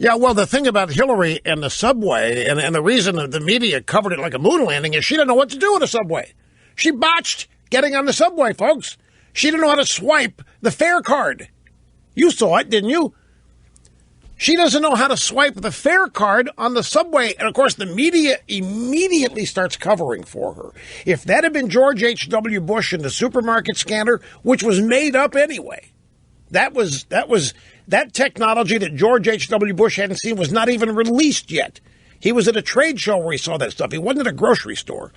Yeah, well, the thing about Hillary and the subway, and the reason that the media covered it like a moon landing, is she didn't know what to do with a subway. She botched getting on the subway, folks. She didn't know how to swipe the fare card. You saw it, didn't you? She doesn't know how to swipe the fare card on the subway. And, of course, the media immediately starts covering for her. If that had been George H.W. Bush and the supermarket scanner, which was made up anyway, that technology that George H.W. Bush hadn't seen was not even released yet. He was at a trade show where he saw that stuff. He wasn't at a grocery store.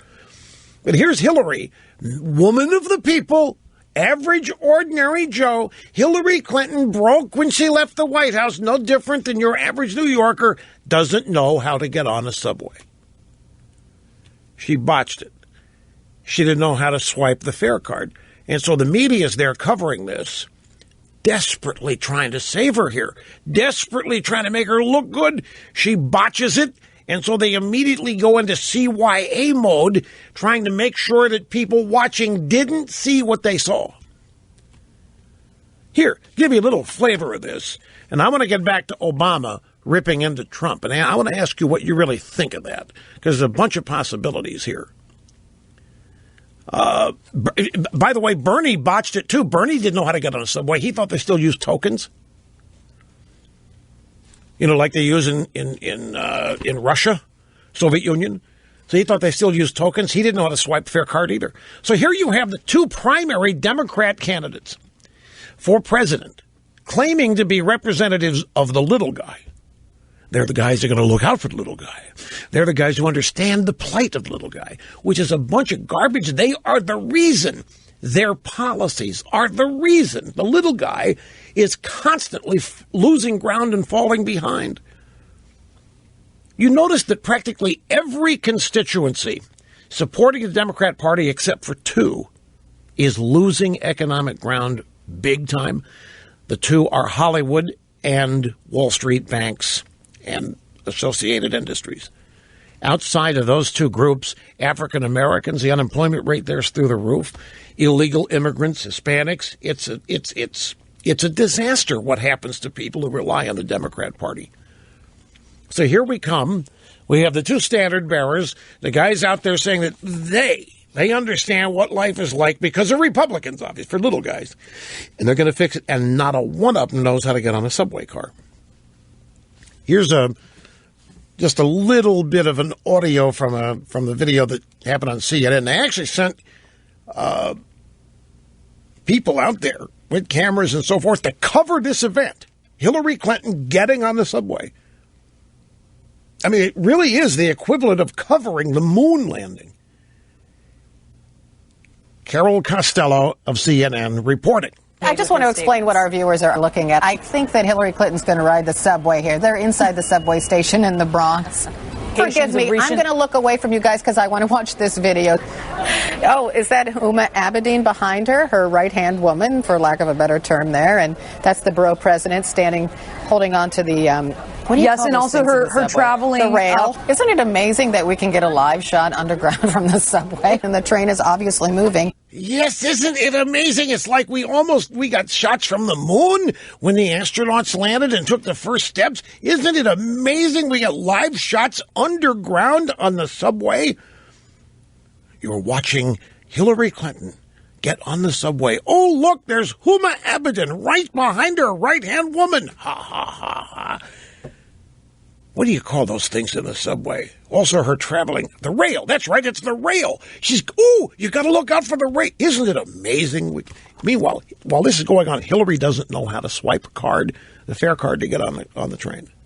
But here's Hillary, woman of the people, average, ordinary Joe. Hillary Clinton, broke when she left the White House, no different than your average New Yorker, doesn't know how to get on a subway. She botched it. She didn't know how to swipe the fare card. And so the media's there covering this, desperately trying to save her here, desperately trying to make her look good. She botches it. And so they immediately go into CYA mode, trying to make sure that people watching didn't see what they saw. Here, give you a little flavor of this. And I want to get back to Obama ripping into Trump. And I want to ask you what you really think of that, because there's a bunch of possibilities here. By the way, Bernie botched it, too. Bernie didn't know how to get on a subway. He thought they still used tokens. You know, like they use in Russia, Soviet Union. So he thought they still used tokens. He didn't know how to swipe the fare card either. So here you have the two primary Democrat candidates for president claiming to be representatives of the little guy. They're the guys who are going to look out for the little guy. They're the guys who understand the plight of the little guy, which is a bunch of garbage. They are the reason. Their policies are the reason the little guy is constantly losing ground and falling behind. You notice that practically every constituency supporting the Democrat Party, except for two, is losing economic ground big time. The two are Hollywood and Wall Street banks and associated industries. Outside of those two groups, African Americans, the unemployment rate there's through the roof. Illegal immigrants, Hispanics, it's a disaster what happens to people who rely on the Democrat Party. So here we come. We have the two standard bearers, the guys out there saying that they understand what life is like because they're Republicans, obviously, for little guys. And they're going to fix it, and not a one of them knows how to get on a subway car. Here's just a little bit of an audio from the video that happened on CNN. They actually sent people out there with cameras and so forth to cover this event. Hillary Clinton getting on the subway. I mean, it really is the equivalent of covering the moon landing. Carol Costello of CNN reporting. I just want to explain what our viewers are looking at. I think that Hillary Clinton's going to ride the subway here. They're inside the subway station in the Bronx. Forgive me, I'm going to look away from you guys because I want to watch this video. Oh, is that Huma Abedin behind her, her right-hand woman, for lack of a better term there? And that's the borough president standing, holding on to the, yes, and also her traveling. The rail. Isn't it amazing that we can get a live shot underground from the subway? And the train is obviously moving. Yes, isn't it amazing? It's like we got shots from the moon when the astronauts landed and took the first steps. Isn't it amazing we got live shots underground on the subway? You're watching Hillary Clinton get on the subway. Oh, look, there's Huma Abedin right behind her right-hand woman. Ha, ha, ha, ha. What do you call those things in the subway? Also, her traveling. The rail. That's right. It's the rail. You got to look out for the rail. Isn't it amazing? Meanwhile, while this is going on, Hillary doesn't know how to swipe a card, the fare card, to get on the train.